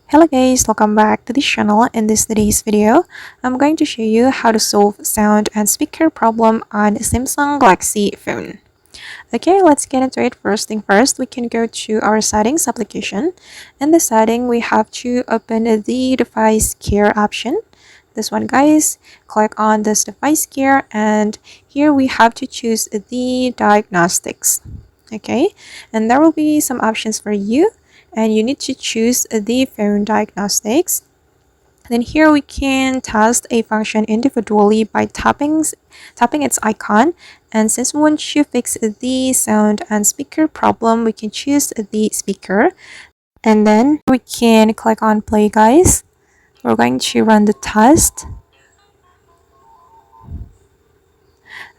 Hello guys, welcome back to this channel. In today's video, I'm going to show you how to solve sound and speaker problem on Samsung Galaxy phone. Okay, let's get into it. First thing first, we can go to our settings application. In the setting, we have to open the device care option. This one guys, click on this device care and here we have to choose the diagnostics. Okay, and there will be some options for you and you need to choose the phone diagnostics. Then here we can test a function individually by tapping its icon, and since we want to fix the sound and speaker problem, we can choose the speaker and then we can click on play guys. We're going to run the test.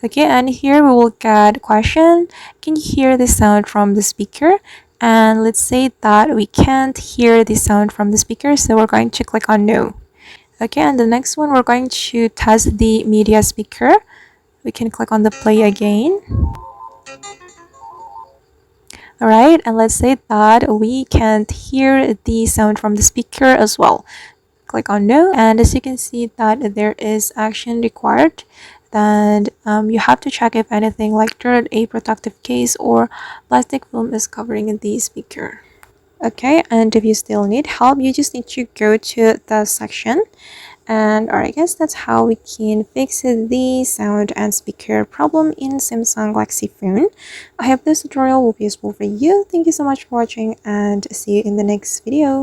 Okay, and here we will get question, can you hear the sound from the speaker? And let's say that we can't hear the sound from the speaker, so we're going to click on no. Okay, and the next one we're going to test the media speaker. We can click on the play again. Alright, and let's say that we can't hear the sound from the speaker as well. Click on no, and as you can see that there is action required. Then you have to check if anything like dirt, a protective case, or plastic film is covering the speaker. Okay, and if you still need help, you just need to go to the section. And I guess that's how we can fix the sound and speaker problem in Samsung Galaxy phone. I hope this tutorial will be useful for you. Thank you so much for watching and see you in the next video.